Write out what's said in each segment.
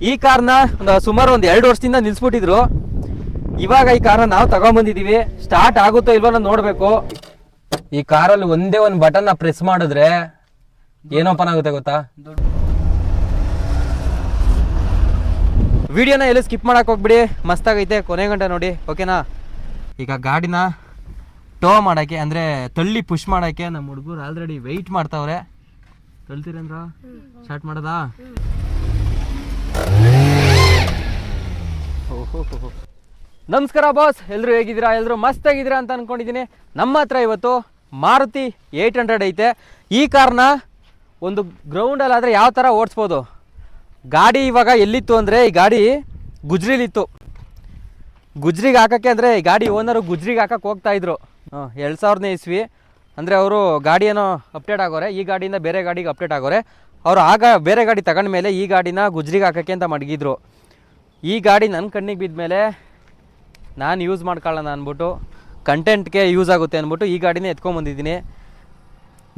ಈ ಕಾರ್ನ ಸುಮಾರು ಒಂದು 2 ವರ್ಷದಿಂದ ನಿಲ್ಸ್ಬಿಟ್ಟಿದ್ರು. ಇವಾಗ ಈ ಕಾರ್ನ ನಾವು ತಗೊಂಡ್ಬಂದಿದೀವಿ. ಸ್ಟಾರ್ಟ್ ಆಗುತ್ತೋ ಇಲ್ವೋ ನಾನು ನೋಡ್ಬೇಕು. ಈ ಕಾರಲ್ಲಿ ಒಂದೇ ಒಂದು ಬಟನ್ ಪ್ರೆಸ್ ಮಾಡಿದ್ರೆ ಏನು ಓಪನ್ ಆಗುತ್ತೆ ಗೊತ್ತಾ? ವಿಡಿಯೋನ ಎಲ್ಲೂ ಸ್ಕಿಪ್ ಮಾಡಕ್ ಹೋಗ್ಬಿಡಿ, ಮಸ್ತಾಗೈತೆ, ಕೊನೆ ಗಂಟೆ ನೋಡಿ, ಓಕೆನಾ? ಈಗ ಗಾಡಿನ ಟೋ ಮಾಡೋಕ್ಕೆ ಅಂದರೆ ತಳ್ಳಿ ಪುಷ್ ಮಾಡೋಕ್ಕೆ ನಮ್ಮ ಹುಡುಗರು ಆಲ್ರೆಡಿ ವೆಯ್ಟ್ ಮಾಡ್ತಾವ್ರೆ. ತಳ್ತೀರೇಂದ್ರ ಸ್ಟಾರ್ಟ್ ಮಾಡೋದಾ? ನಮಸ್ಕಾರ ಬಾಸ್, ಎಲ್ಲರೂ ಹೇಗಿದ್ದೀರಾ? ಎಲ್ಲರೂ ಮಸ್ತಾಗಿದ್ದೀರಾ ಅಂತ ಅಂದ್ಕೊಂಡಿದ್ದೀನಿ. ನಮ್ಮ ಹತ್ರ ಇವತ್ತು ಮಾರುತಿ 800 ಐತೆ. ಈ ಕಾರ್ನ ಒಂದು ಗ್ರೌಂಡಲ್ಲಾದರೆ ಯಾವ ಥರ ಓಡಿಸ್ಬೋದು. ಗಾಡಿ ಇವಾಗ ಎಲ್ಲಿತ್ತು ಅಂದರೆ, ಈ ಗಾಡಿ ಗುಜ್ರಿಲಿತ್ತು. ಗುಜ್ರಿಗೆ ಹಾಕೋಕ್ಕೆ ಅಂದರೆ ಈ ಗಾಡಿ ಓನರು ಗುಜ್ರಿಗೆ ಹಾಕಕ್ಕೆ ಹೋಗ್ತಾಯಿದ್ರು. 2000ನೇ ಇಸ್ವಿ ಅಂದರೆ ಅವರು ಗಾಡಿ ಏನೋ ಅಪ್ಡೇಟ್ ಆಗೋರೆ, ಈ ಗಾಡಿಯಿಂದ ಬೇರೆ ಗಾಡಿಗೆ ಅಪ್ಡೇಟ್ ಆಗೋರೆ. ಅವರು ಆಗ ಬೇರೆ ಗಾಡಿ ತಗೊಂಡ್ಮೇಲೆ ಈ ಗಾಡಿನ ಗುಜ್ರಿಗೆ ಹಾಕೋಕ್ಕೆ ಅಂತ ಮಡಗಿದ್ರು. ಈ ಗಾಡಿ ನನ್ನ ಕಣ್ಣಿಗೆ ಬಿದ್ದ ಮೇಲೆ ನಾನು ಯೂಸ್ ಮಾಡ್ಕೊಳ್ಳೋಣ ಅಂದ್ಬಿಟ್ಟು, ಕಂಟೆಂಟ್ಗೆ ಯೂಸ್ ಆಗುತ್ತೆ ಅಂದ್ಬಿಟ್ಟು ಈ ಗಾಡಿನೇ ಎತ್ಕೊಂಬಂದಿದ್ದೀನಿ.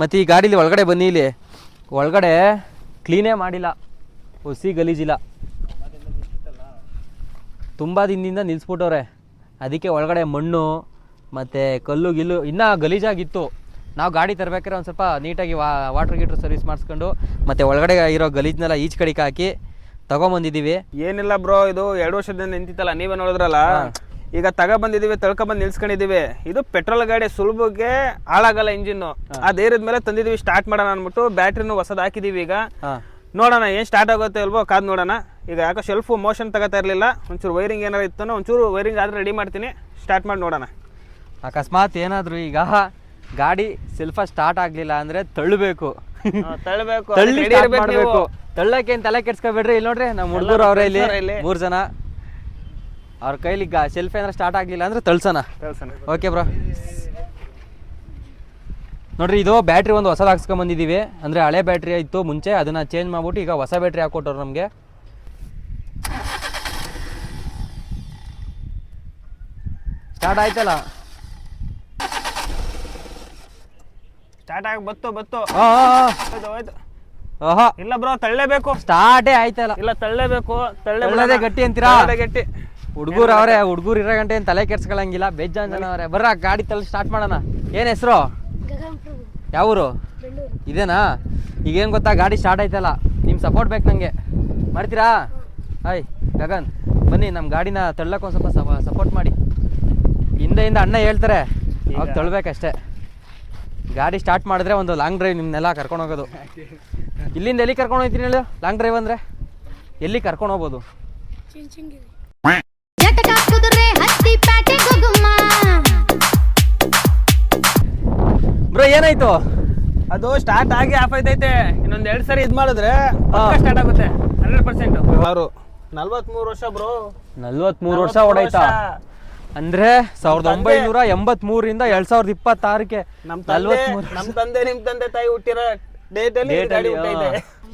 ಮತ್ತು ಈ ಗಾಡೀಲಿ ಒಳಗಡೆ ಬನ್ನಿ, ಇಲ್ಲಿ ಒಳಗಡೆ ಕ್ಲೀನೇ ಮಾಡಿಲ್ಲ, ಹುಸಿ ಗಲೀಜಿಲ್ಲ, ತುಂಬ ದಿನದಿಂದ ನಿಲ್ಲಿಸ್ಬಿಟ್ಟವ್ರೆ. ಅದಕ್ಕೆ ಒಳಗಡೆ ಮಣ್ಣು ಮತ್ತು ಕಲ್ಲು ಗಿಲ್ಲು ಇನ್ನೂ ಗಲೀಜಾಗಿತ್ತು. ನಾವು ಗಾಡಿ ತರಬೇಕಾದ್ರೆ ಒಂದು ಸ್ವಲ್ಪ ನೀಟಾಗಿ ವಾಟ್ರ್ ಗೀಟ್ರ್ ಸರ್ವಿಸ್ ಮಾಡಿಸ್ಕೊಂಡು ಮತ್ತು ಒಳಗಡೆ ಇರೋ ಗಲೀಜನ್ನೆಲ್ಲ ಈಚ್ ಕಡೆಗೆ ಹಾಕಿ ತಗೊಂಬಂದಿದ್ದೀವಿ. ಏನಿಲ್ಲ ಬ್ರೋ, ಇದು 2 ವರ್ಷದಿಂದ ನಿಂತಿತ್ತಲ್ಲ, ನೀವೇ ನೋಡಿದ್ರಲ್ಲ. ಈಗ ತಗೊಬಂದಿದ್ದೀವಿ, ತಳ್ಕೊಬಂದು ನಿಲ್ಸ್ಕೊಂಡಿದ್ದೀವಿ. ಇದು ಪೆಟ್ರೋಲ್ ಗಾಡಿ, ಸುಲಭಕ್ಕೆ ಹಾಳಾಗಲ್ಲ ಇಂಜಿನ್ನು. ಅದೇರಿದ ಮೇಲೆ ತಂದಿದ್ದೀವಿ, ಸ್ಟಾರ್ಟ್ ಮಾಡೋಣ ಅಂದ್ಬಿಟ್ಟು ಬ್ಯಾಟ್ರಿನೂ ಹೊಸದು ಹಾಕಿದ್ದೀವಿ. ಈಗ ನೋಡೋಣ ಏನು ಸ್ಟಾರ್ಟ್ ಆಗುತ್ತೆ ಇಲ್ವೋ, ಕಾದು ನೋಡೋಣ. ಈಗ ಯಾಕೋ ಶೆಲ್ಫು ಮೋಷನ್ ತಗೋತಾ ಇರಲಿಲ್ಲ, ಒಂಚೂರು ವೈರಿಂಗ್ ಏನಾರು ಇತ್ತು, ಒಂಚೂರು ವೈರಿಂಗ್ ಆದರೆ ರೆಡಿ ಮಾಡ್ತೀನಿ, ಸ್ಟಾರ್ಟ್ ಮಾಡಿ ನೋಡೋಣ. ಅಕಸ್ಮಾತ್ ಏನಾದರೂ ಈಗ ಗಾಡಿ ಸೆಲ್ಫ ಸ್ಟಾರ್ಟ್ ಆಗಲಿಲ್ಲ ಅಂದರೆ ತಳ್ಳಬೇಕು, ಮಾಡಬೇಕು. ತಳ್ಳಕ್ಕೆ ಏನು ತಲೆ ಕೆಡ್ಸ್ಕೊಬೇಡ್ರಿ. ಇಲ್ಲಿ ನೋಡ್ರಿ ನಮ್ಮ ಹುಡುಗರು ಅವರೇ, ಇಲ್ಲಿ 3 ಜನ. ಅವ್ರ ಕೈಲಿ ಸೆಲ್ಫ್ ಏನಾರ ಸ್ಟಾರ್ಟ್ ಆಗಲಿಲ್ಲ ಅಂದರೆ ತಳ್ಸೋಣ. Okay bro. ನೋಡ್ರಿ, ಇದು ಬ್ಯಾಟ್ರಿ ಒಂದು ಹೊಸದು ಹಾಕ್ಸ್ಕೊಂಬಂದಿದ್ದೀವಿ. ಅಂದರೆ ಹಳೆ ಬ್ಯಾಟ್ರಿ ಇತ್ತು ಮುಂಚೆ, ಅದನ್ನು ಚೇಂಜ್ ಮಾಡ್ಬಿಟ್ಟು ಈಗ ಹೊಸ ಬ್ಯಾಟ್ರಿ ಹಾಕ್ಕೊಟ್ಟವ್ರು ನಮಗೆ. ಸ್ಟಾರ್ಟ್ ಆಯ್ತಲ್ಲ, ಸ್ಟಾರ್ಟ್ ಆಗಿ ಬತ್ತು. ಇಲ್ಲ ಬ್ರೋ, ತಳ್ಳಲೇಬೇಕು. ಸ್ಟಾರ್ಟೇ ಆಯ್ತಲ್ಲ. ಇಲ್ಲ, ತಳ್ಳಲೇಬೇಕು. ತಳ್ಳದೇ ಗಟ್ಟಿ ಅಂತೀರಾ? ಗಟ್ಟಿ. ಹುಡುಗರು ಅವರೇ, ಹುಡುಗರು ಇರೋ ಗಂಟೆ ಏನು ತಲೆ ಕೆಡ್ಸ್ಕೊಳಂಗಿಲ್ಲ, ಬೇಜಾನ್ ಜನ ಅವರೇ. ಬರ್ರ ಗಾಡಿ ತಳ್ಳಿ ಸ್ಟಾರ್ಟ್ ಮಾಡೋಣ. ಏನು ಹೆಸರು? ಯಾವೂರು? ಇದೇನಾ? ಈಗೇನು ಗೊತ್ತಾ, ಗಾಡಿ ಸ್ಟಾರ್ಟ್ ಆಯ್ತಲ್ಲ, ನಿಮ್ಮ ಸಪೋರ್ಟ್ ಬೇಕು ನನಗೆ. ಮಾಡ್ತೀರಾ? ಹಾಯ್ ಗಗನ್, ಬನ್ನಿ ನಮ್ಮ ಗಾಡಿನ ತಳ್ಳಕ್ಕೆ ಒಂದು ಸ್ವಲ್ಪ ಸಪೋರ್ಟ್ ಮಾಡಿ. ಹಿಂದೆ ಅಣ್ಣ ಹೇಳ್ತಾರೆ, ಅವಾಗ ತಳ್ಬೇಕಷ್ಟೇ. ಗಾಡಿ ಸ್ಟಾರ್ಟ್ ಮಾಡಿದ್ರೆ ಒಂದು ಲಾಂಗ್ ಡ್ರೈವ್ ನಿಮ್ಮನ್ನೆಲ್ಲ ಕರ್ಕೊಂಡು ಹೋಗೋದು. ಇಲ್ಲಿಂದ ಎಲ್ಲಿ ಕರ್ಕೊಂಡು ಹೋಗ್ತೀನಿ ಹೇಳಿ? ಲಾಂಗ್ ಡ್ರೈವ್ ಅಂದರೆ ಎಲ್ಲಿ ಕರ್ಕೊಂಡು ಹೋಗ್ಬೋದು? ಬ್ರೋ ಏನಾಯ್ತು? ಅದು ಸ್ಟಾರ್ಟ್ ಆಗಿ ಆಫ್ ಆಯ್ತೈತೆ. ಇನ್ನೊಂದ್ 2 ಸರಿ ಇದ್ ಮಾಡಿದ್ರೆ ಸ್ಟಾರ್ಟ್ ಆಗುತ್ತೆ 100%. ಅವರು 43 ವರ್ಷ ಬ್ರೋ. 43 ವರ್ಷ ಓಡಾಯ್ತಾ? ಅಂದ್ರೆ 1983ರಿಂದ 2026ಕ್ಕೆ ನಮ್ ತಂದೆ ನಿಮ್ ತಂದೆ ತಾಯಿ ಹುಟ್ಟಿರೋ ಡೇಟ್ ಅಲ್ಲಿ ಗಾಡಿ ಹುಟ್ಟೈತೆ.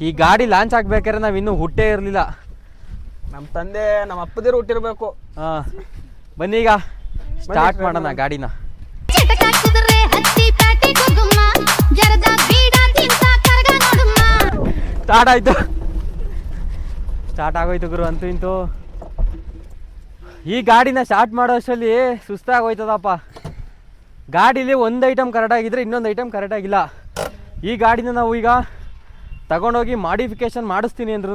ಈ ಗಾಡಿ ಲಾಂಚ್ ಆಗ್ಬೇಕಾದ್ರೆ ನಾವ್ ಇನ್ನೂ ಹುಟ್ಟೇ ಇರ್ಲಿಲ್ಲ. ನಮ್ ತಂದೆ ನಮ್ಮ ಅಪ್ಪದಿರು ಹುಟ್ಟಿರ್ಬೇಕು. ಬನ್ನಿ ಈಗ ಸ್ಟಾರ್ಟ್ ಮಾಡೋಣ ಗಾಡಿನ. ಸ್ಟಾರ್ಟ್ ಆಯ್ತು, ಸ್ಟಾರ್ಟ್ ಆಗೋಯ್ತು ಗುರು. ಅಂತೂ ಇಂತೂ ಈ ಗಾಡಿನ ಸ್ಟಾರ್ಟ್ ಮಾಡೋ ಅಷ್ಟರಲ್ಲಿ ಸುಸ್ತಾಗೋಯ್ತದಪ್ಪ. ಗಾಡೀಲಿ ಒಂದು ಐಟಮ್ ಕರೆಕ್ಟಾಗಿದ್ರೆ ಇನ್ನೊಂದು ಐಟಮ್ ಕರೆಕ್ಟಾಗಿಲ್ಲ. ಈ ಗಾಡಿನ ನಾವು ಈಗ ತಗೊಂಡೋಗಿ ಮಾಡಿಫಿಕೇಶನ್ ಮಾಡಿಸ್ತೀನಿ ಅಂದ್ರೂ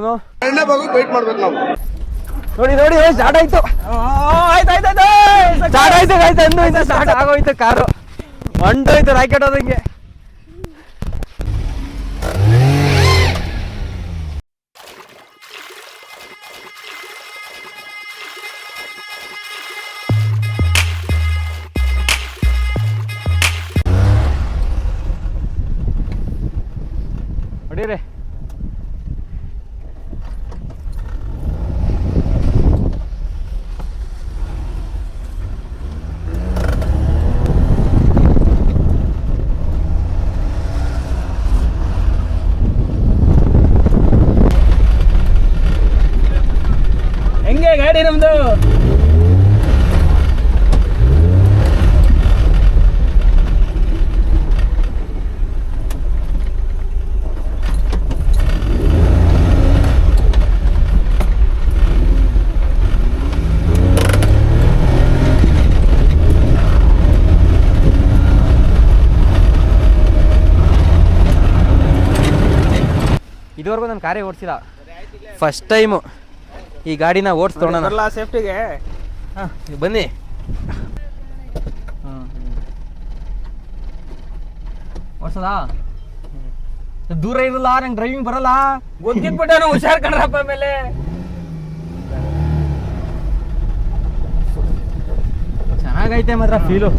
ನೋಡಿ ಸ್ಟಾರ್ಟ್ ಆಯ್ತು. ಸ್ಟಾರ್ಟ್ ಆಗೋಯ್ತು ಕಾರು, ಹೊಂಟೋಯ್ತು ರಾಕೆಟ್ ಹೋದಂಗೆ. ಹೊಡೀರಿ. ಹೆಂಗೆ ಗಾಡಿ ನಮ್ದು? ಕಾರೇ ಓಡಿಸಿಲ್ಲ, ಫಸ್ಟ್ ಟೈಮು ಈ ಗಾಡಿನ ಓಡಿಸ್ತೋಣ. ಬರಲ್ಲ ಸೇಫ್ಟಿಗೆ. ಹಾಂ ಬನ್ನಿ. ಓಡಿಸೋದಾ? ದೂರ ಇರಲ್ಲ, ನಂಗೆ ಡ್ರೈವಿಂಗ್ ಬರಲ್ಲ. ಗೊತ್ತಿದ್ಬಿಟ್ಟು ಹುಷಾರ್ ಕಣ್ರಪ್ಪ. ಆಮೇಲೆ ಚೆನ್ನಾಗೈತೆ ಮಾತ್ರ ಫೀಲು,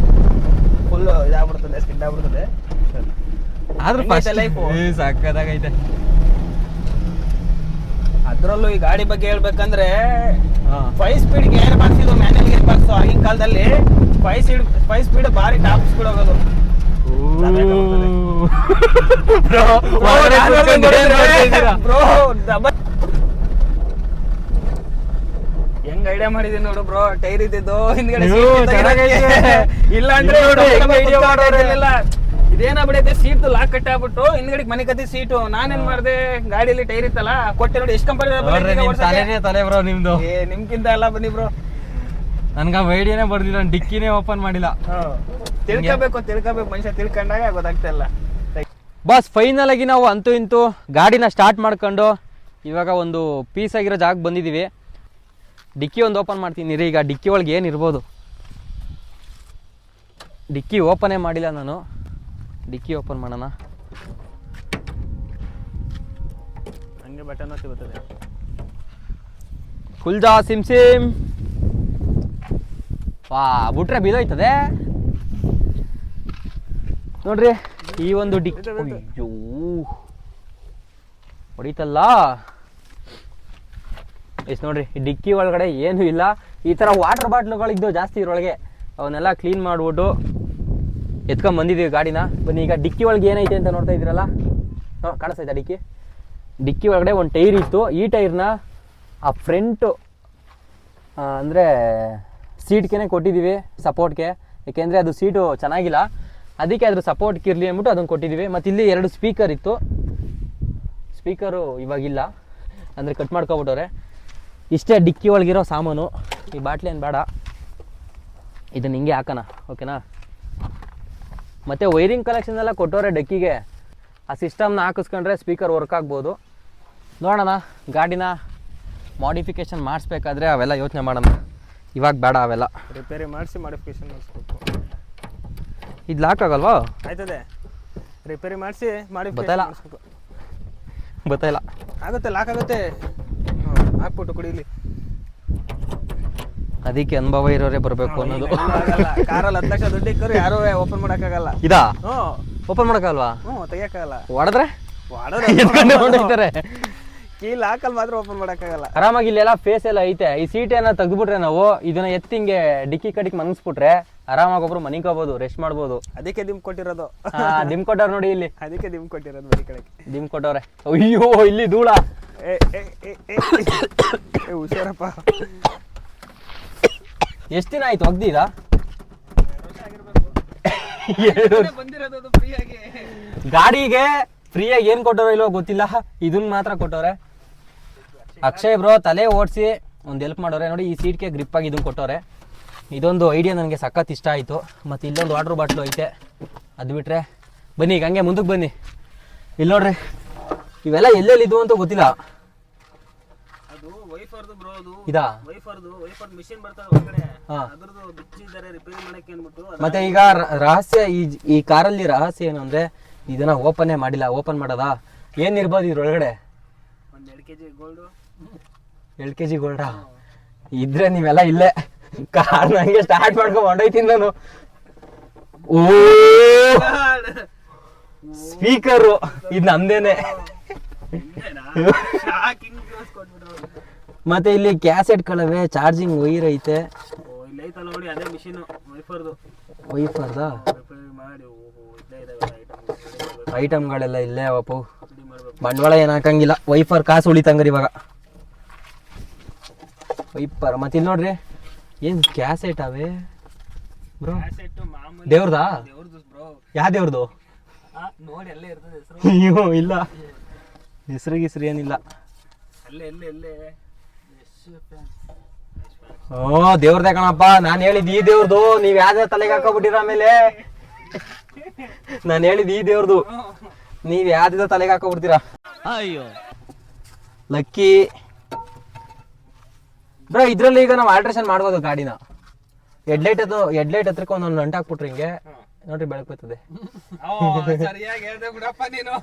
ಫುಲ್ ಇದಾಗ್ಬಿಡ್ತದೆ, ಸ್ಕಿಡ್ ಆಗ್ಬಿಡ್ತದೆ. ಆದ್ರೂ ಫಸ್ಟ್ ಲೈಫು ಸಕ್ಕದಾಗೈತೆ. ಅದ್ರಲ್ಲೂ ಈ ಗಾಡಿ ಬಗ್ಗೆ ಹೇಳ್ಬೇಕಂದ್ರೆ 5 ಸ್ಪೀಡ್ ಗೇರ್ ಬಾಕ್ಸ್, ಇದು ಮ್ಯಾನ್ಯಲ್ ಗೇರ್ ಬಾಕ್ಸ್. ಆಗಿನ ಕಾಲದಲ್ಲಿ 5 ಸ್ಪೀಡ್ ಭಾರಿ ಟಾಪ್ ಸ್ಪೀಡ್ ಹೋಗೋದು. ಹೆಂಗ್ ಐಡಿಯಾ ಮಾಡಿದೀನಿ ನೋಡು ಬ್ರೋ. ಟೈರ್ ಇದ್ದಿದ್ದು ಹಿಂದ್ಗಡೆ ಇಲ್ಲ ಅಂದ್ರೆ ಇದೇನಾಗ್ಬಿಡೈತೆ, ಸೀಟ್ ಲಾಕ್ ಕಟ್ಟಿ ಆಗ್ಬಿಟ್ಟು ಹಿಂದ್ಗಡೆ ಮನೆ ಕತ್ತಿ ಸೀಟು. ನಾನೇನ್ ಮಾಡ್ದೆ, ಗಾಡಿಯಲ್ಲಿ ಟೈರ್ ಇತ್ತಲ್ಲ ಕೊಟ್ಟೆ ನೋಡಿ, ಎಷ್ಟು ತಲೆ ಬ್ರೋ ನಿಮ್ದು. ನಿಮ್ಗಿಂತ ಎಲ್ಲ ಬನ್ನಿ ಬ್ರೋ. ನನ್ಗ ಐಡಿಯಾನೇ ಬರ್ದಿಲ್ಲ, ಡಿಕ್ಕಿನೇ ಓಪನ್ ಮಾಡಿಲ್ಲ. ತಿಳ್ಕೋಬೇಕು ಮನುಷ್ಯ, ತಿಳ್ಕೊಂಡಾಗ ಗೊತ್ತಾಗ್ತಾ ಇಲ್ಲ. ಬಸ್ ಫೈನಲ್ ಆಗಿ ನಾವು ಅಂತೂ ಇಂತೂ ಗಾಡಿನ ಸ್ಟಾರ್ಟ್ ಮಾಡ್ಕೊಂಡು ಇವಾಗ ಒಂದು ಪೀಸ್ ಆಗಿರೋ ಜಾಗಕ್ಕೆ ಬಂದಿದ್ದೀವಿ. ಡಿಕ್ಕಿ ಒಂದು ಓಪನ್ ಮಾಡ್ತೀನಿ ರೀ. ಈಗ ಡಿಕ್ಕಿ ಒಳಗೆ ಏನಿರ್ಬೋದು, ಡಿಕ್ಕಿ ಓಪನೇ ಮಾಡಿಲ್ಲ ನಾನು. ಡಿಕ್ಕಿ ಓಪನ್ ಮಾಡೋಣ. ಹಂಗೆ ಬಟನ್ ಬರ್ತದೆ. ಕುಲ್ಜಾ ಸಿಮ್ ಸಿಮ್. ವಾ ಬಿಟ್ರೆ ಬಿದೋಯ್ತದೆ ನೋಡ್ರಿ. ಈ ಒಂದು ಡಿಕ್ಕಿ ಅಯ್ಯೋ ಹೊಡಿತಲ್ಲ. ಎಷ್ಟು ನೋಡ್ರಿ, ಈ ಡಿಕ್ಕಿ ಒಳಗಡೆ ಏನೂ ಇಲ್ಲ. ಈ ಥರ ವಾಟರ್ ಬಾಟ್ಲುಗಳಿದ್ದು ಜಾಸ್ತಿ ಇದ್ರೊಳಗೆ, ಅವನ್ನೆಲ್ಲ ಕ್ಲೀನ್ ಮಾಡ್ಬಿಟ್ಟು ಎತ್ಕೊಂಡ್ ಬಂದಿದ್ದೀವಿ ಗಾಡಿನ. ಬನ್ನಿ ಈಗ ಡಿಕ್ಕಿ ಒಳಗೆ ಏನೈತೆ ಅಂತ ನೋಡ್ತಾ ಇದ್ದೀರಲ್ಲ. ಹಾಂ ಕಾಣಿಸ್ತೈತಾ ಡಿಕ್ಕಿ? ಡಿಕ್ಕಿ ಒಳಗಡೆ ಒಂದು ಟೈರ್ ಇತ್ತು. ಈ ಟೈರ್ನ ಆ ಫ್ರಂಟು ಅಂದರೆ ಸೀಟ್ಗೆ ಕೊಟ್ಟಿದ್ದೀವಿ, ಸಪೋರ್ಟ್ಗೆ. ಯಾಕೆಂದರೆ ಅದು ಸೀಟು ಚೆನ್ನಾಗಿಲ್ಲ, ಅದಕ್ಕೆ ಅದ್ರ ಸಪೋರ್ಟ್ಗೆ ಇರಲಿ ಅಂದ್ಬಿಟ್ಟು ಅದನ್ನು ಕೊಟ್ಟಿದ್ದೀವಿ. ಮತ್ತು ಇಲ್ಲಿ 2 ಸ್ಪೀಕರ್ ಇತ್ತು. ಸ್ಪೀಕರು ಇವಾಗಿಲ್ಲ, ಅಂದರೆ ಕಟ್ ಮಾಡ್ಕೊಬಿಟ್ಟವ್ರೆ. ಇಷ್ಟೇ ಡಿಕ್ಕಿ ಒಳಗಿರೋ ಸಾಮಾನು. ಈ ಬಾಟ್ಲಿ ಏನು ಬೇಡ, ಇದನ್ನು ಹಿಂಗೆ ಹಾಕೋಣ, ಓಕೆನಾ? ಮತ್ತು ವೈರಿಂಗ್ ಕಲೆಕ್ಷನ್ ಎಲ್ಲ ಕೊಟ್ಟವ್ರೆ ಡಿಕ್ಕಿಗೆ. ಆ ಸಿಸ್ಟಮ್ನ ಹಾಕಿಸ್ಕೊಂಡ್ರೆ ಸ್ಪೀಕರ್ ವರ್ಕ್ ಆಗ್ಬೋದು. ನೋಡೋಣ, ಗಾಡಿನ ಮಾಡಿಫಿಕೇಷನ್ ಮಾಡಿಸ್ಬೇಕಾದ್ರೆ ಅವೆಲ್ಲ ಯೋಚನೆ ಮಾಡೋಣ. ಇವಾಗ ಬೇಡ ಅವೆಲ್ಲ. ರಿಪೇರಿ ಮಾಡಿಸಿ ಮಾಡಿಫಿಕೇಷನ್ ಮಾಡಿಸ್ಬೇಕು. ಇದು ಲಾಕ್ ಆಗಲ್ವಾ? ಆಯ್ತದೆ, ರಿಪೇರಿ ಮಾಡಿಸಿ ಗೊತ್ತಾಯಿಲ್ಲ, ಗೊತ್ತಾಯಿಲ್ಲ. ಆಗುತ್ತೆ, ಲಾಕ್ ಆಗುತ್ತೆ. ಹಾಕ್ಬಿಟ್ಟು ಕುಡೀಲಿ. ಅದಕ್ಕೆ ಅನುಭವ ಇರೋರೇ ಬರಬೇಕು ಅನ್ನೋದು. ಕಾರಲ್ಲಿ 10 ಲಕ್ಷ ದುಡ್ಡು ಇಕ್ಕರು ಯಾರು ಓಪನ್ ಮಾಡೋಕ್ಕಾಗಲ್ಲ. ಇದಾ ಓಪನ್ ಮಾಡೋಕ್ಕಾಗಲ್ವಾ? ತೆಗಿಯಕ್ಕಾಗಲ್ಲ. ಹೊಡೆದ್ರೆ ಕೀ ಲಾಕಲ್ಲಿ ಮಾತ್ರ ಓಪನ್ ಮಾಡೋಕ್ಕಾಗಲ್ಲ. ಆರಾಮಾಗಿ ಇಲ್ಲೆಲ್ಲ ಫೇಸ್ ಎಲ್ಲ ಐತೆ. ಈ ಸೀಟ್ ಏನ ತೆಗ್ದುಬಿಟ್ರೆ ನಾವು ಇದನ್ನ ಎತ್ತಿ ಹಿಂಗೆ ಡಿಕ್ಕಿ ಕಡಿಗೆ ಮನಗಿಸ್ಬಿಟ್ರೆ ಆರಾಮಾಗಿ ಒಬ್ರು ಮನಿಕೋಬಹುದು, ರೆಸ್ಟ್ ಮಾಡ್ಬೋದು. ಅದಕ್ಕೆ ದಿಮ್ ಕೊಟ್ಟಿರೋದು. ದಿಮ್ ಕೊಟ್ಟವ್ರು ನೋಡಿ ಇಲ್ಲಿ. ಅದಕ್ಕೆ ದಿಮ್ ಕೊಟ್ಟಿರೋದು ಬರೀ ಕಡೆ ದಿಮ್ ಕೊಟ್ಟವ್ರೆ. ಅಯ್ಯೋ ಇಲ್ಲಿ ಧೂಳ. ಹುಷಾರಪ್ಪ. ಎಷ್ಟು ದಿನ ಆಯ್ತು ಒಗ್ದಿದ? ಗಾಡಿಗೆ ಫ್ರೀಯಾಗಿ ಏನ್ ಕೊಟ್ಟವ್ರೋ ಇಲ್ವೋ ಗೊತ್ತಿಲ್ಲ, ಇದನ್ನ ಮಾತ್ರ ಕೊಟ್ಟವ್ರೆ. ಅಕ್ಷಯ್ ಬ್ರೋ ತಲೆ ಓಡಿಸಿ ಒಂದು ಹೆಲ್ಪ್ ಮಾಡೋರೆ ನೋಡಿ. ಈ ಸೀಟ್ಗೆ ಗ್ರಿಪ್ ಆಗಿ ಇದನ್ನ ಕೊಟ್ಟವ್ರೆ. ಇದೊಂದು ಐಡಿಯಾ ನನಗೆ ಸಖತ್ ಇಷ್ಟ ಆಯಿತು. ಮತ್ತು ಇಲ್ಲೊಂದು ವಾಟರ್ ಬಾಟ್ಲು ಐತೆ, ಅದು ಬಿಟ್ರೆ ಬನ್ನಿ ಈಗ ಹಂಗೆ ಮುಂದಕ್ಕೆ ಬನ್ನಿ. ಇಲ್ಲಿ ನೋಡ್ರಿ, ಇವೆಲ್ಲ ಎಲ್ಲೆಲ್ಲಿ ಇದು ಅಂತ ಗೊತ್ತಿಲ್ಲ. ಇದಾ ಮತ್ತೆ ಈಗ ರಹಸ್ಯ ಈ ಕಾರಲ್ಲಿ ರಹಸ್ಯ ಏನು ಅಂದ್ರೆ ಇದನ್ನ ಓಪನ್ನೇ ಮಾಡಿಲ್ಲ. ಓಪನ್ ಮಾಡೋದಾ? ಏನಿರ್ಬೋದು ಇದ್ರೊಳಗಡೆ? 2 kg ಗೋಲ್ಡಾ ಇದ್ರೆ ನೀವೆಲ್ಲ ಇಲ್ಲೇ ಕಾರ್ ನಂಗೆ ಸ್ಟಾರ್ಟ್ ಮಾಡ್ಕೊಂಡು ಹೊಂಡೋಯ್ತೀನಿ ನಾನು. ಓ ಸ್ಪೀಕರು ಇದು ನಮ್ದೇನೆ. ಮತ್ತೆ ಇಲ್ಲಿ ಕ್ಯಾಸೆಟ್ ಗಳವೆ, ಚಾರ್ಜಿಂಗ್ ವೈರ್ ಐತೆ. ವೈಫರ್ದ ಐಟಮ್ಗಳೆಲ್ಲ ಇಲ್ಲೇ ಅವಪ್ಪು. ಬಂಡವಾಳ ಏನು ಹಾಕಂಗಿಲ್ಲ, ವೈಫರ್ ಕಾಸು ಉಳಿತಂಗ್ರಿ ಇವಾಗ. ವೈಪರ್ ಮತ್ತೆ ಇಲ್ಲಿ ನೋಡ್ರಿ ಏನ್ ಕ್ಯಾಸೆಟ್ ಅವೆ ಬ್ರೋ. ದೇವ್ರದಾ? ಯಾವ ದೇವ್ರದು? ಅಯ್ಯೋ ಇಲ್ಲ, ಹೆಸ್ರಿಗಿಸ್ರಿ ಏನಿಲ್ಲ. ಓ ದೇವ್ರದೇ ಕಣಪ್ಪ. ನಾನು ಹೇಳಿದ್ ಈ ದೇವ್ರದು, ನೀವ್ ಯಾವ್ದೇ ತಲೆಗೆ ಹಾಕೋಬಿಟ್ಟಿರ. ಆಮೇಲೆ ನಾನು ಹೇಳಿದ್ ಈ ದೇವ್ರದು, ನೀವ್ ಯಾವ್ದ ತಲೆಗೆ ಹಾಕೋಬಿಡ್ತೀರಾ. ಅಯ್ಯೋ ಲಕ್ಕಿ ಬ್ರೋ. ಇದ್ರಲ್ಲಿ ಈಗ ನಾವು ಆಲ್ಟ್ರೇಷನ್ ಮಾಡ್ಬೋದು ಗಾಡಿನ. ಹೆಡ್ಲೈಟ್ ಹತ್ರಕ್ಕೆ ಒಂದೊಂದು ನಂಟು ಹಾಕ್ಬಿಟ್ರಿ ಹಿಂಗೆ ನೋಡ್ರಿ ಬೆಳಕು ಬರ್ತದೆ. ಸರಿಯಾಗಿ ಹೇಳ್ದೆ ಬಿಡಪ್ಪ ನೀನು,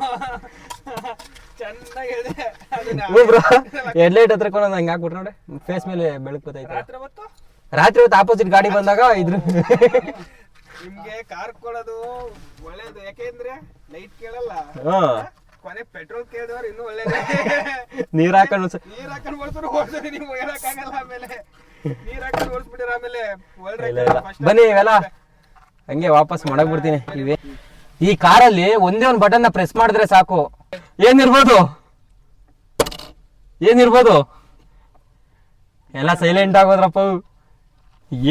ಚೆನ್ನಾಗಿ ಹೇಳ್ದೆ. ಬ್ರೋ ಹೆಡ್ಲೈಟ್ ಹತ್ರಕ್ಕೆ ಒಂದೊಂದು ಹಂಗೆ ಹಾಕ್ಬಿಟ್ರೆ ನೋಡಿ ಫೇಸ್ ಮೇಲೆ ಬೆಳಕು ಬರ್ತೈತೆ. ರಾತ್ರಿ ಹೊತ್ತು ಆಪೋಸಿಟ್ ಗಾಡಿ ಬಂದಾಗ ಇದ್ರ ನಿಮ್ಗೆ ಕಾರ್ ಕೊಡೋದು ಒಳ್ಳೇದು, ಯಾಕೆಂದ್ರೆ ಲೈಟ್ ಕೇಳಲ್ಲ, ಕೊನೆ ಪೆಟ್ರೋಲ್ ಕೇಳಿದವ್ರು ಇನ್ನೂ ಒಳ್ಳೇದು. ನೀರ್ ಹಾಕೊಂಡು ಬಳಸೋರು ಓಡಿಸೋದು, ನೀವು ಹೇಳಕ್ಕಾಗಲ್ಲ. ಆಮೇಲೆ ನೀರ್ ಹಾಕೊಂಡು ಓಡಿಸ್ಬಿಟ್ಟಿರ ಆಮೇಲೆ ಬನ್ನಿ ಇವೆಲ್ಲ ಹಂಗೆ ವಾಪಸ್ ಮಾಡಕ್ಬಿಡ್ತೀನಿ. ಇವೆ ಈ ಕಾರಲ್ಲಿ ಒಂದೇ ಒಂದು ಬಟನ್ ಪ್ರೆಸ್ ಮಾಡಿದ್ರೆ ಸಾಕು. ಏನಿರ್ಬೋದು ಎಲ್ಲ ಸೈಲೆಂಟ್ ಆಗೋದ್ರಪ್ಪ.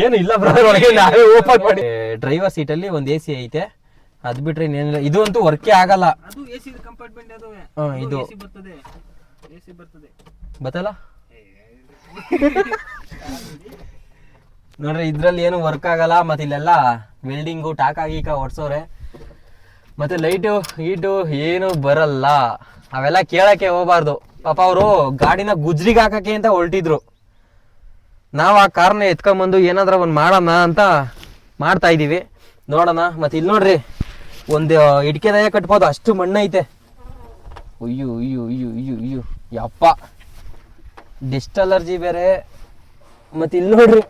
ಏನು ಇಲ್ಲ ಬ್ರದರ್, ಒಳಗೆ ನಾವೇ ಓಪನ್ ಮಾಡಿ. ಡ್ರೈವರ್ ಸೀಟಲ್ಲಿ ಒಂದು AC ಐತೆ, ಅದ್ ಬಿಟ್ರೆ ಇನ್ನೇನಿಲ್ಲ. ಇದು ಅಂತೂ ವರ್ಕೇ ಆಗಲ್ಲ. ಅದು AC ಕಂಪಾರ್ಟ್ಮೆಂಟ್ ಅದು. ಇದು AC ಬರ್ತದೆ, AC ಬರ್ತದೆ ಬತ್ತಲ್ಲ ನೋಡ್ರಿ. ಇದ್ರಲ್ಲಿ ಏನು ವರ್ಕ್ ಆಗಲ್ಲ. ಮತ್ತೆ ಇಲ್ಲೆಲ್ಲ ವೆಲ್ಡಿಂಗು ಟಾಕ್ ಆಗೀಕ ಹೊಡ್ಸೋರೆ. ಮತ್ತೆ ಲೈಟು ಹೀಟು ಏನು ಬರಲ್ಲ. ಅವೆಲ್ಲ ಕೇಳಕ್ಕೆ ಹೋಗ್ಬಾರ್ದು. ಪಾಪ ಅವರು ಗಾಡಿನ ಗುಜ್ರಿಗೆ ಹಾಕಕ್ಕೆ ಅಂತ ಹೊರಟಿದ್ರು. ನಾವು ಆ ಕಾರ್ನ ಎತ್ಕೊಂಬಂದು ಏನಾದ್ರ ಒಂದು ಮಾಡೋಣ ಅಂತ ಮಾಡ್ತಾ ಇದೀವಿ. ನೋಡೋಣ. ಮತ್ತೆ ಇಲ್ಲಿ ನೋಡ್ರಿ ಒಂದು ಇಟ್ಕೆದಾಯ ಕಟ್ಬೋದು, ಅಷ್ಟು ಮಣ್ಣೈತೆ. ಅಯ್ಯೋ ಯಪ್ಪ, ಡಿಸ್ಟ್ ಅಲರ್ಜಿ ಬೇರೆ. ಮತ್ತೆ ಇಲ್ಲಿ ನೋಡ್ರಿ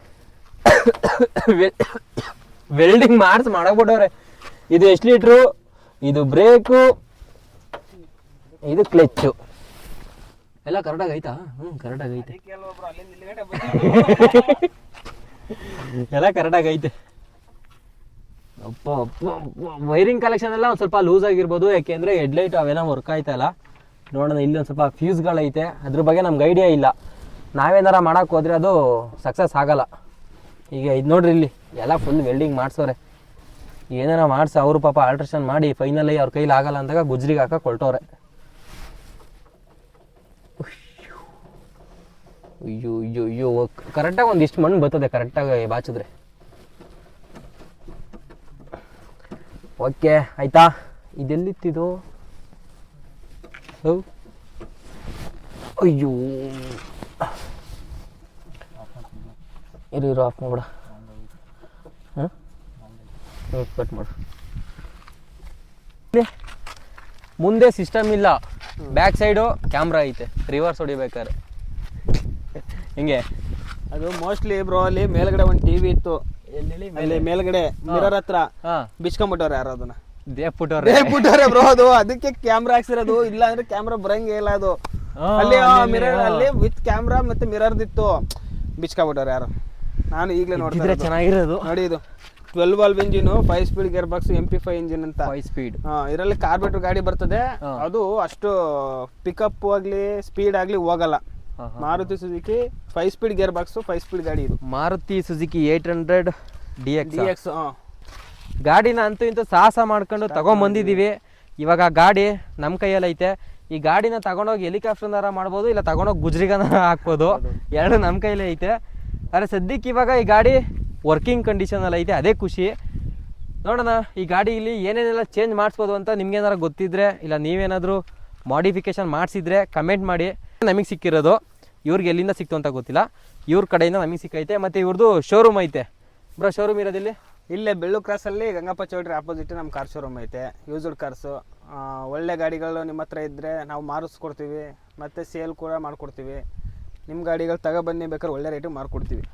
ವೆಲ್ಡಿಂಗ್ ಮಾಡಕ್ಬಿಟ್ಟವ್ರೆ. ಇದು ಎಷ್ಟು ಲೀಟ್ರು, ಇದು ಬ್ರೇಕು, ಇದು ಕ್ಲಚ್ಚು ಎಲ್ಲ ಕರೆಕ್ಟಾಗಿ ಐತಾ? ಕರೆಕ್ಟಾಗಿ ಐತೆ, ಎಲ್ಲ ಕರೆಕ್ಟಾಗಿ ಐತೆ. ಅಪ್ಪ ವೈರಿಂಗ್ ಕಲೆಕ್ಷನ್ ಎಲ್ಲ ಒಂದು ಸ್ವಲ್ಪ ಲೂಸ್ ಆಗಿರ್ಬೋದು, ಯಾಕೆಂದ್ರೆ ಹೆಡ್ಲೈಟ್ ಅವೆಲ್ಲ ವರ್ಕ್ ಆಯ್ತಲ್ಲ. ನೋಡೋಣ. ಇಲ್ಲಿ ಒಂದು ಸ್ವಲ್ಪ ಫ್ಯೂಸ್ಗಳೈತೆ, ಅದ್ರ ಬಗ್ಗೆ ನಮ್ಗೆ ಐಡಿಯಾ ಇಲ್ಲ. ನಾವೇನಾರ ಮಾಡಕ್ಕೆ ಹೋದ್ರೆ ಅದು ಸಕ್ಸಸ್ ಆಗಲ್ಲ. ಈಗ ಇದು ನೋಡ್ರಿ, ಇಲ್ಲಿ ಎಲ್ಲ ಫುಲ್ ವೆಲ್ಡಿಂಗ್ ಮಾಡಿಸೋರೆ. ಏನಾರ ಮಾಡಿಸಿ ಅವರು ಪಾಪ ಆಲ್ಟ್ರೇಷನ್ ಮಾಡಿ ಫೈನಲಿ ಅವ್ರ ಕೈಲಿ ಆಗಲ್ಲ ಅಂದಾಗ ಗುಜ್ರಿಗೆ ಹಾಕಕ್ಕೆ ಹೊರಟವ್ರೆ. ಅಯ್ಯೋ ಕರೆಕ್ಟಾಗಿ ಒಂದಿಷ್ಟು ಮಣ್ಣು ಬರ್ತದೆ ಕರೆಕ್ಟಾಗಿ ಬಾಚಿದ್ರೆ. ಓಕೆ ಆಯ್ತಾ. ಇದೆಲ್ಲಿತ್ತಿದು? ಅಯ್ಯೋ ಇರು ಆಫ್ ಮಾಡ್ಬಿಡ. ಕಟ್ ಮಾಡು. ಮುಂದೆ ಸಿಸ್ಟಮ್ ಇಲ್ಲ, ಬ್ಯಾಕ್ ಸೈಡು ಕ್ಯಾಮ್ರಾ ಐತೆ, ರಿವರ್ಸ್ ಹೊಡಿಬೇಕಾದ್ರೆ ಹಿಂಗೆ. ಅದು ಮೋಸ್ಟ್ಲಿ ಬ್ರೋ ಅಲ್ಲಿ ಮೇಲ್ಗಡೆ ಒಂದು ಟಿವಿ ಇತ್ತು, ಅಲ್ಲಿ ಮೇಲ್ಗಡೆ ಮಿರರ್ ಹತ್ರ ಬಿಚ್ಕೊಂಡ್ಬಿಟ್ಟವ್ರೆ ಯಾರು ಅದನ್ನ. ದೇವ್ಬಿಟ್ಟವ್ರೆ ಬ್ರೋ ಅದು. ಅದಕ್ಕೆ ಕ್ಯಾಮ್ರಾ ಹಾಕ್ಸಿರೋದು, ಇಲ್ಲ ಅಂದ್ರೆ ಕ್ಯಾಮ್ರಾ ಬರಂಗೇ ಇಲ್ಲ ಅದು. ಅಲ್ಲಿ ಮಿರರ್ ಅಲ್ಲಿ ವಿತ್ ಕ್ಯಾಮ್ರಾ ಮತ್ತೆ ಮಿರರ್ದಿತ್ತು, ಬಿಚ್ಕೊಂಡ್ಬಿಟ್ಟವ್ರೆ ಯಾರು. ನಾನು ಈಗಲೇ ನೋಡಿದ್ರೆ ಚೆನ್ನಾಗಿರೋದು ನೋಡಿ. ಇದು 12 valve engine, 5 speed gear box, MP5 engine ಅಂತ 5 ಸ್ಪೀಡ್. ಇದರಲ್ಲಿ ಕಾರ್ಬೇಟರ್ ಗಾಡಿ ಬರ್ತದೆ. ಅದು ಅಷ್ಟು ಪಿಕಪ್ ಆಗ್ಲಿ ಸ್ಪೀಡ್ ಆಗ್ಲಿ ಹೋಗಲ್ಲ. Maruti Suzuki 5 speed gear box, 5 speed ಗಾಡಿ ಇದು. Maruti Suzuki 800 DX. ಗಾಡಿನ ಅಂತೂ ಇಂತೂ ಸಾಹಸ ಮಾಡ್ಕೊಂಡು ತಗೊಂಬಂದಿದೀವಿ. ಇವಾಗ ಗಾಡಿ ನಮ್ಮ ಕೈಯಲ್ಲಿ ಐತೆ. ಈ ಗಾಡಿನ ತಗೊಂಡೋಗಿ ಹೆಲಿಕಾಪ್ಟರ್ನಾರ ಮಾಡ್ಬೋದು, ಇಲ್ಲ ತಗೊಂಡೋಗಿ ಗುಜ್ರಿಗನ ಹಾಕ್ಬೋದು. ಎರಡು ನಮ್ಮ ಕೈಲೇ ಐತೆ. ಆದರೆ ಸದ್ಯಕ್ಕೆ ಇವಾಗ ಈ ಗಾಡಿ ವರ್ಕಿಂಗ್ ಕಂಡೀಷನಲ್ಲಿ ಐತೆ, ಅದೇ ಖುಷಿ. ನೋಡೋಣ ಈ ಗಾಡಿಯಲ್ಲಿ ಏನೇನೆಲ್ಲ ಚೇಂಜ್ ಮಾಡಿಸ್ಬೋದು ಅಂತ ನಿಮ್ಗೇನಾರು ಗೊತ್ತಿದ್ರೆ, ಇಲ್ಲ ನೀವೇನಾದರೂ ಮಾಡಿಫಿಕೇಶನ್ ಮಾಡಿಸಿದ್ರೆ ಕಮೆಂಟ್ ಮಾಡಿ. ನಮಗೆ ಸಿಕ್ಕಿರೋದು, ಇವ್ರಿಗೆ ಎಲ್ಲಿಂದ ಸಿಕ್ತು ಅಂತ ಗೊತ್ತಿಲ್ಲ, ಇವ್ರ ಕಡೆಯಿಂದ ನಮಗೆ ಸಿಕ್ಕೈತೆ. ಮತ್ತು ಇವ್ರದ್ದು ಶೋರೂಮ್ ಐತೆ. ಬ್ರೋ ಶೋರೂಮ್ ಇರೋದಿಲ್ಲಿ ಇಲ್ಲೇ ಬೆಳ್ಳು ಕ್ರಾಸಲ್ಲಿ ಗಂಗಪ್ಪ ಚೌಟ್ರಿ ಆಪೋಸಿಟ್ ನಮ್ಮ ಕಾರ್ ಶೋರೂಮ್ ಐತೆ. ಯೂಸ್ಡ್ ಕಾರ್ಸು, ಒಳ್ಳೆ ಗಾಡಿಗಳು ನಿಮ್ಮ ಹತ್ರ ಇದ್ದರೆ ನಾವು ಮಾರಿಸ್ಕೊಡ್ತೀವಿ, ಮತ್ತು ಸೇಲ್ ಕೂಡ ಮಾಡಿಕೊಡ್ತೀವಿ. ನಿಮ್ಮ ಗಾಡಿಗಳು ತಗೊಬನ್ನಿ, ಬೇಕಾದ್ರೆ ಒಳ್ಳೆ ರೇಟಿಗೆ ಮಾರ್ಕೊಡ್ತೀವಿ.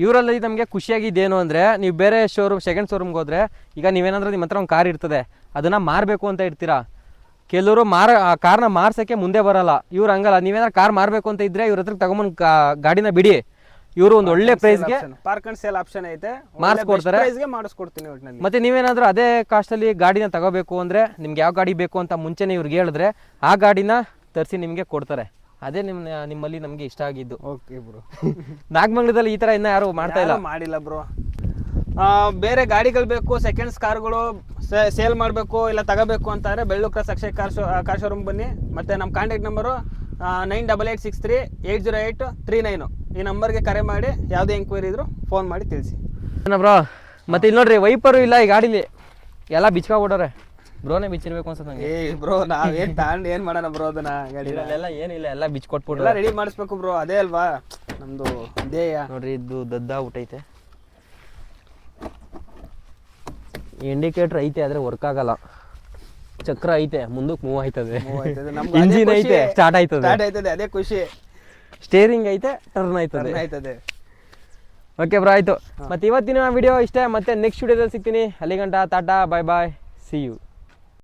ಇವರಲ್ಲಿ ನಮಗೆ ಖುಷಿಯಾಗಿದ್ದೇನು ಅಂದರೆ, ನೀವು ಬೇರೆ ಶೋರೂಮ್ ಸೆಕೆಂಡ್ ಶೋರೂಮ್ಗೆ ಹೋದರೆ, ಈಗ ನೀವೇನಾದರೂ ನಿಮ್ಮ ಹತ್ರ ಒಂದು ಕಾರ್ ಇರ್ತದೆ, ಅದನ್ನು ಮಾರಬೇಕು ಅಂತ ಇರ್ತೀರಾ. ಕೆಲವರು ಕಾರ್ನ ಮಾರ್ಸೋಕ್ಕೆ ಮುಂದೆ ಬರಲ್ಲ. ಇವ್ರು ಹಂಗಲ್ಲ, ನೀವೇನಾದ್ರು ಕಾರ್ ಮಾರಬೇಕು ಅಂತ ಇದ್ದರೆ ಇವ್ರ ಹತ್ರ ತಗೊಂಬಂದು ಗಾಡಿನ ಬಿಡಿ, ಇವರು ಒಂದು ಒಳ್ಳೆ ಪ್ರೈಸ್ಗೆ ಪಾರ್ಕ್ ಅಂಡ್ ಸೇಲ್ ಆಪ್ಷನ್ ಐತೆ, ಮಾಡಿಸ್ಕೊಡ್ತಾರೆ. ಮಾಡಿಸ್ಕೊಡ್ತೀನಿ ಒಟ್ಟಿನಲ್ಲಿ. ಮತ್ತೆ ನೀವೇನಾದರೂ ಅದೇ ಕಾಸ್ಟಲ್ಲಿ ಗಾಡಿನ ತಗೋಬೇಕು ಅಂದರೆ, ನಿಮ್ಗೆ ಯಾವ ಗಾಡಿ ಬೇಕು ಅಂತ ಮುಂಚೆನೇ ಇವ್ರಿಗೆ ಹೇಳಿದ್ರೆ ಆ ಗಾಡಿನ ತರಿಸಿ ನಿಮಗೆ ಕೊಡ್ತಾರೆ. ಅದೇ ನಿಮ್ಮಲ್ಲಿ ನಮಗೆ ಇಷ್ಟ ಆಗಿದ್ದು. Okay bro. ನಾಗಮಂಗಲದಲ್ಲಿ ಈ ಥರ ಇನ್ನೂ ಯಾರು ಮಾಡ್ತಾ ಇಲ್ಲ, ಮಾಡಿಲ್ಲ ಬ್ರೋ. ಬೇರೆ ಗಾಡಿಗಳು ಬೇಕು, ಸೆಕೆಂಡ್ಸ್ ಕಾರ್ಗಳು ಸೇಲ್ ಮಾಡಬೇಕು ಇಲ್ಲ ತಗೋಬೇಕು ಅಂತಾರೆ, ಬೆಳ್ಳು ಕ್ರಾಸ್ ಅಕ್ಷಯ್ ಕಾರ್ ಶೋರೂಮ್ ಬನ್ನಿ. ಮತ್ತು ನಮ್ಮ ಕಾಂಟ್ಯಾಕ್ಟ್ ನಂಬರು 9886380839. ಈ ನಂಬರ್ಗೆ ಕರೆ ಮಾಡಿ ಯಾವುದೇ ಎಂಕ್ವೈರಿ ಇದ್ರು ಫೋನ್ ಮಾಡಿ ತಿಳಿಸಿ. ಬ್ರೋ. ಮತ್ತೆ ಇಲ್ಲಿ ನೋಡ್ರಿ, ವೈಪರು ಇಲ್ಲ ಈ ಗಾಡೀಲಿ, ಎಲ್ಲ ಬಿಚ್ಕೊಬಿಟ್ಟವ್ರೆ. ಬ್ರೋನೇ ಬಿಚ್ಚಿರ್ಬೇಕು ಅನ್ಸುತ್ತೆ ನಂಗೆ. ಏ ಬ್ರೋ ನಾವೇನ್ ತಗೊಂಡು ಏನ್ ಮಾಡೋಣ ಬ್ರೋ ಅದನ್ನ ಗಾಡಿ ಇದರಲ್ಲೆಲ್ಲ ಏನಿಲ್ಲ, ಎಲ್ಲ ಬಿಚ್ ಕೊಟ್ಬಿಟ್ಟು ಎಲ್ಲ ರೆಡಿ ಮಾಡಿಸ್ಬೇಕು ಬ್ರೋ, ಅದೇ ಅಲ್ವಾ ನಮ್ದು ಧ್ಯೇಯ. ನೋಡ್ರಿ ಇದು ದದ್ದಾಗ್ಬಿಟ್ಟೈತೆ. ಇಂಡಿಕೇಟರ್ ಐತೆ ಆದ್ರೆ ವರ್ಕ್ ಆಗಲ್ಲ. ಚಕ್ರ ಐತೆ, ಮುಂದಕ್ಕೆ ಮೂವ್ ಆಯ್ತದೆ. ಇಂಜಿನ್ ಐತೆ, ಸ್ಟಾರ್ಟ್ ಆಯ್ತದೆ. ಸ್ಟಾರ್ಟ್ ಆಯ್ತದೆ, ಅದೇ ಖುಷಿ. ಸ್ಟೇರಿಂಗ್ ಐತೆ, ಟರ್ನ್ ಆಯ್ತದೆ. ಆಯ್ತದೆ. ಓಕೆ ಬ್ರೋ, ಆಯ್ತು. ಮತ್ತೆ ಇವತ್ತಿನ ವಿಡಿಯೋ ಇಷ್ಟೇ. ಮತ್ತೆ ನೆಕ್ಸ್ಟ್ ವಿಡಿಯೋದಲ್ಲಿ ಸಿಗ್ತೀನಿ. ಅಲ್ಲಿಗಂಟ ಟಾಟಾ, ಬಾಯ್ ಬಾಯ್, ಸಿ ಯು.